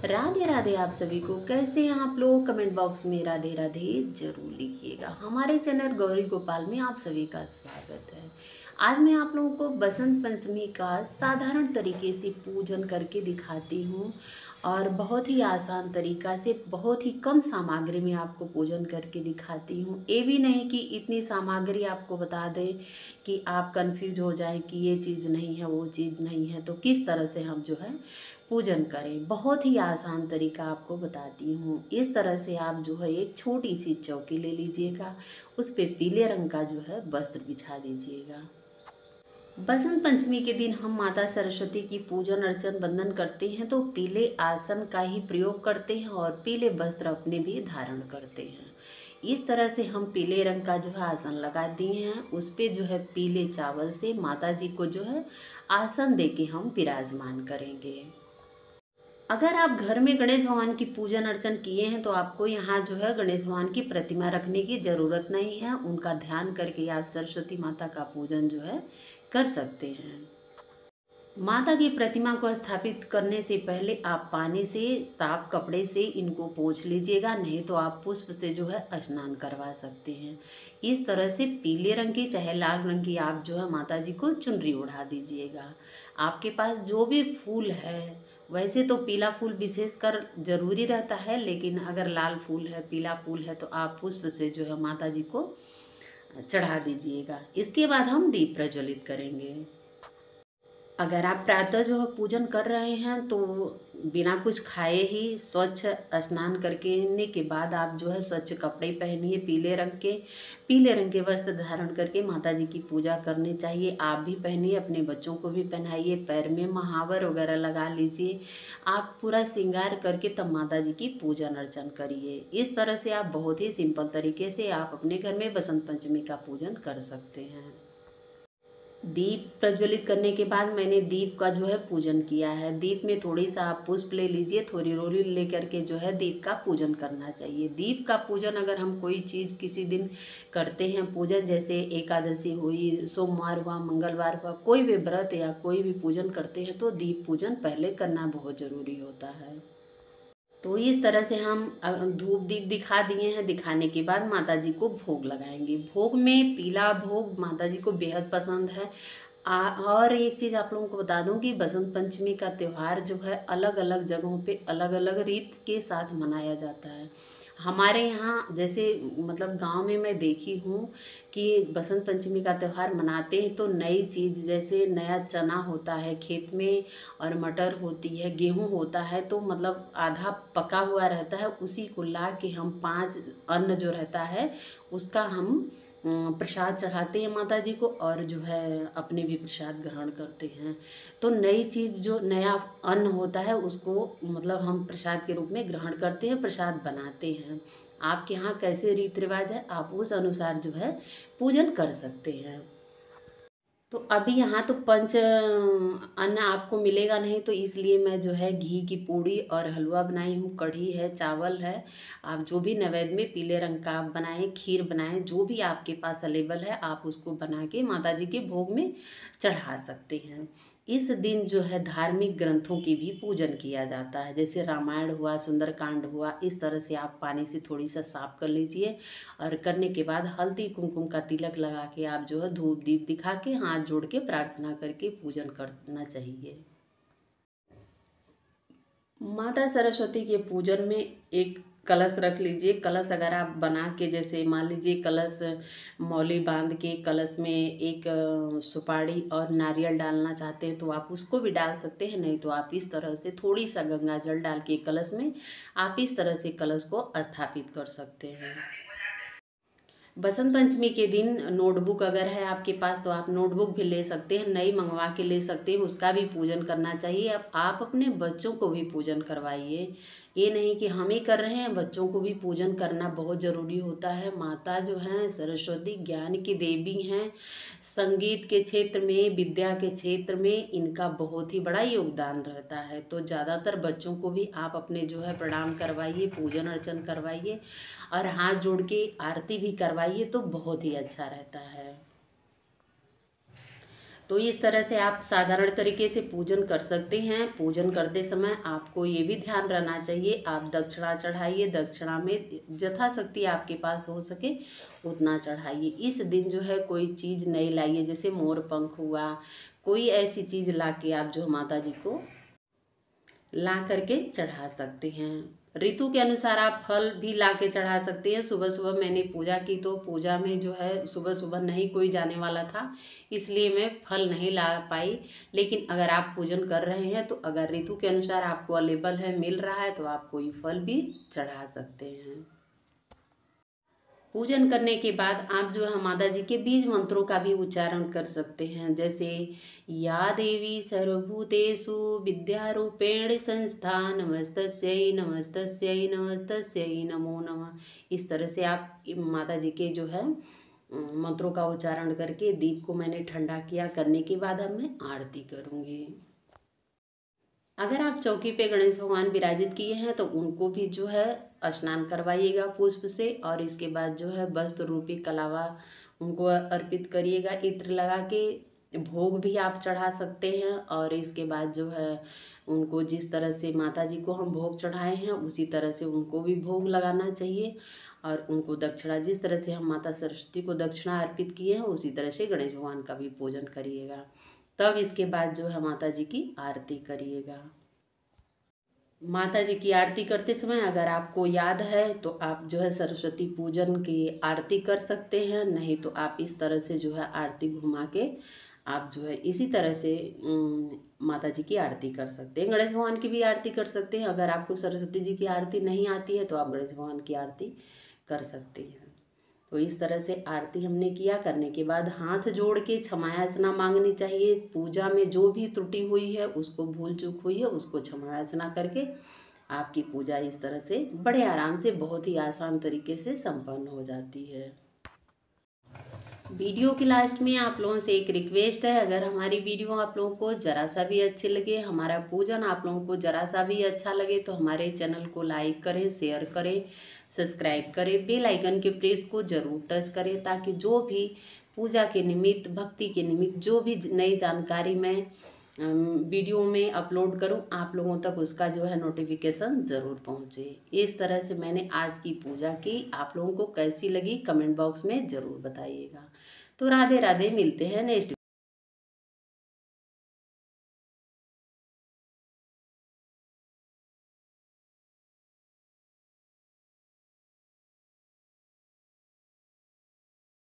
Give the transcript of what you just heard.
राधे राधे आप सभी को। कैसे हैं आप लोग? कमेंट बॉक्स में राधे राधे जरूर लिखिएगा। हमारे चैनल गौरी गोपाल में आप सभी का स्वागत है। आज मैं आप लोगों को बसंत पंचमी का साधारण तरीके से पूजन करके दिखाती हूँ और बहुत ही आसान तरीका से बहुत ही कम सामग्री में आपको पूजन करके दिखाती हूँ। ये भी नहीं कि इतनी सामग्री आपको बता दें कि आप कंफ्यूज हो जाएं कि ये चीज़ नहीं है वो चीज़ नहीं है। तो किस तरह से हम जो है पूजन करें, बहुत ही आसान तरीका आपको बताती हूँ। इस तरह से आप जो है एक छोटी सी चौकी ले लीजिएगा, उस पे पीले रंग का जो है वस्त्र बिछा दीजिएगा। बसंत पंचमी के दिन हम माता सरस्वती की पूजन अर्चन वंदन करते हैं तो पीले आसन का ही प्रयोग करते हैं और पीले वस्त्र अपने भी धारण करते हैं। इस तरह से हम पीले रंग का जो है आसन लगा दिए हैं, उस पे जो है पीले चावल से माता जी को जो है आसन दे के हम विराजमान करेंगे। अगर आप घर में गणेश भगवान की पूजन अर्चन किए हैं तो आपको यहाँ जो है गणेश भगवान की प्रतिमा रखने की ज़रूरत नहीं है। उनका ध्यान करके आप सरस्वती माता का पूजन जो है कर सकते हैं। माता की प्रतिमा को स्थापित करने से पहले आप पानी से साफ कपड़े से इनको पोंछ लीजिएगा, नहीं तो आप पुष्प से जो है स्नान करवा सकते हैं। इस तरह से पीले रंग की चाहे लाल रंग की आप जो है माता जी को चुनरी ओढ़ा दीजिएगा। आपके पास जो भी फूल है, वैसे तो पीला फूल विशेषकर ज़रूरी रहता है, लेकिन अगर लाल फूल है पीला फूल है तो आप पुष्प से जो है माता जी को चढ़ा दीजिएगा। इसके बाद हम दीप प्रज्वलित करेंगे। अगर आप प्रातः जो है पूजन कर रहे हैं तो बिना कुछ खाए ही स्वच्छ स्नान करके के बाद आप जो है स्वच्छ कपड़े पहनिए, पीले रंग के वस्त्र धारण करके माता जी की पूजा करनी चाहिए। आप भी पहनिए, अपने बच्चों को भी पहनाइए, पैर में महावर वगैरह लगा लीजिए। आप पूरा श्रृंगार करके तब माता जी की पूजन अर्चन करिए। इस तरह से आप बहुत ही सिंपल तरीके से आप अपने घर में बसंत पंचमी का पूजन कर सकते हैं। दीप प्रज्वलित करने के बाद मैंने दीप का जो है पूजन किया है। दीप में थोड़ी सा आप पुष्प ले लीजिए, थोड़ी रोली लेकर के जो है दीप का पूजन करना चाहिए। दीप का पूजन अगर हम कोई चीज़ किसी दिन करते हैं पूजन, जैसे एकादशी हुई, सोमवार हुआ, मंगलवार हुआ, कोई भी व्रत या कोई भी पूजन करते हैं तो दीप पूजन पहले करना बहुत ज़रूरी होता है। तो इस तरह से हम धूप दीप दिखा दिए हैं। दिखाने के बाद माता जी को भोग लगाएंगे। भोग में पीला भोग माता जी को बेहद पसंद है। और एक चीज़ आप लोगों को बता दूं कि बसंत पंचमी का त्यौहार जो है अलग अलग जगहों पे अलग अलग रीत के साथ मनाया जाता है। हमारे यहाँ जैसे मतलब गांव में मैं देखी हूँ कि बसंत पंचमी का त्यौहार मनाते हैं तो नई चीज़ जैसे नया चना होता है खेत में और मटर होती है, गेहूँ होता है, तो मतलब आधा पका हुआ रहता है, उसी को ला के हम 5 अन्न जो रहता है उसका हम प्रसाद चढ़ाते हैं माता जी को और जो है अपने भी प्रसाद ग्रहण करते हैं। तो नई चीज़ जो नया अन्न होता है उसको मतलब हम प्रसाद के रूप में ग्रहण करते हैं, प्रसाद बनाते हैं। आपके यहाँ कैसे रीति रिवाज है आप उस अनुसार जो है पूजन कर सकते हैं। तो अभी यहाँ तो पंच अन्न आपको मिलेगा नहीं, तो इसलिए मैं जो है घी की पूड़ी और हलवा बनाई हूँ, कढ़ी है, चावल है। आप जो भी नैवेद्य में पीले रंग का आप बनाएं, खीर बनाएं, जो भी आपके पास अवेलेबल है आप उसको बना के माता जी के भोग में चढ़ा सकते हैं। इस दिन जो है धार्मिक ग्रंथों की भी पूजन किया जाता है, जैसे रामायण हुआ, सुंदरकांड हुआ। इस तरह से आप पानी से थोड़ी सा साफ कर लीजिए और करने के बाद हल्दी कुमकुम का तिलक लगा के आप जो है धूप दीप दिखा के हाथ जोड़ के प्रार्थना करके पूजन करना चाहिए। माता सरस्वती के पूजन में एक कलश रख लीजिए। कलश अगर आप बना के जैसे मान लीजिए कलश मौली बांध के कलश में एक सुपारी और नारियल डालना चाहते हैं तो आप उसको भी डाल सकते हैं, नहीं तो आप इस तरह से थोड़ी सा गंगा जल डाल के कलश में आप इस तरह से कलश को स्थापित कर सकते हैं। बसंत पंचमी के दिन नोटबुक अगर है आपके पास तो आप नोटबुक भी ले सकते हैं, नई मंगवा के ले सकते हैं, उसका भी पूजन करना चाहिए। अब आप अपने बच्चों को भी पूजन करवाइए, ये नहीं कि हम ही कर रहे हैं, बच्चों को भी पूजन करना बहुत ज़रूरी होता है। माता जो हैं सरस्वती ज्ञान की देवी हैं। संगीत के क्षेत्र में, विद्या के क्षेत्र में इनका बहुत ही बड़ा योगदान रहता है। तो ज़्यादातर बच्चों को भी आप अपने जो है प्रणाम करवाइए, पूजन अर्चन करवाइए और हाथ जोड़ के आरती भी करवाइए तो बहुत ही अच्छा रहता है। तो इस तरह से आप साधारण तरीके से पूजन कर सकते हैं। पूजन करते समय आपको ये भी ध्यान रहना चाहिए, आप दक्षिणा चढ़ाइए। दक्षिणा में यथाशक्ति आपके पास हो सके उतना चढ़ाइए। इस दिन जो है कोई चीज़ नहीं लाइए, जैसे मोर पंख हुआ, कोई ऐसी चीज़ ला के आप जो माता जी को ला करके चढ़ा सकते हैं। ऋतु के अनुसार आप फल भी ला के चढ़ा सकते हैं। सुबह सुबह मैंने पूजा की तो पूजा में जो है सुबह सुबह नहीं कोई जाने वाला था, इसलिए मैं फल नहीं ला पाई। लेकिन अगर आप पूजन कर रहे हैं तो अगर ऋतु के अनुसार आपको अवेलेबल है, मिल रहा है, तो आप कोई फल भी चढ़ा सकते हैं। पूजन करने के बाद आप जो है माता जी के बीज मंत्रों का भी उच्चारण कर सकते हैं, जैसे या देवी सर्वभूतेषु विद्यारूपेण संस्था नमस्तस्यै नमस्तस्यै नमस्तस्यै नमो नमः। इस तरह से आप माता जी के जो है मंत्रों का उच्चारण करके दीप को मैंने ठंडा किया। करने के बाद अब मैं आरती करूँगी। अगर आप चौकी पे गणेश भगवान विराजित किए हैं तो उनको भी जो है स्नान करवाइएगा पुष्प से, और इसके बाद जो है वस्त्र रूपी कलावा उनको अर्पित करिएगा। इत्र लगा के भोग भी आप चढ़ा सकते हैं, और इसके बाद जो है उनको जिस तरह से माता जी को हम भोग चढ़ाए हैं उसी तरह से उनको भी भोग लगाना चाहिए। और उनको दक्षिणा, जिस तरह से हम माता सरस्वती को दक्षिणा अर्पित किए हैं उसी तरह से गणेश भगवान का भी पूजन करिएगा। तब इसके बाद जो है माता जी की आरती करिएगा। माता जी की आरती करते समय अगर आपको याद है तो आप जो है सरस्वती पूजन की आरती कर सकते हैं, नहीं तो आप इस तरह से जो है आरती घुमा के आप जो है इसी तरह से माता जी की आरती कर सकते हैं। गणेश भगवान की भी आरती कर सकते हैं। अगर आपको सरस्वती जी की आरती नहीं आती है तो आप गणेश भगवान की आरती कर सकते हैं। तो इस तरह से आरती हमने किया। करने के बाद हाथ जोड़ के क्षमायाचना मांगनी चाहिए। पूजा में जो भी त्रुटि हुई है, उसको भूल चूक हुई है, उसको क्षमायाचना करके आपकी पूजा इस तरह से बड़े आराम से बहुत ही आसान तरीके से संपन्न हो जाती है। वीडियो के लास्ट में आप लोगों से एक रिक्वेस्ट है, अगर हमारी वीडियो आप लोगों को ज़रा सा भी अच्छी लगे, हमारा पूजन आप लोगों को ज़रा सा भी अच्छा लगे, तो हमारे चैनल को लाइक करें, शेयर करें, सब्सक्राइब करें, बेल आइकन के प्रेस को ज़रूर टच करें, ताकि जो भी पूजा के निमित्त, भक्ति के निमित्त जो भी नई जानकारी मैं वीडियो में अपलोड करूं, आप लोगों तक उसका जो है नोटिफिकेशन ज़रूर पहुंचे। इस तरह से मैंने आज की पूजा की। आप लोगों को कैसी लगी कमेंट बॉक्स में ज़रूर बताइएगा। तो राधे राधे, मिलते हैं नेक्स्ट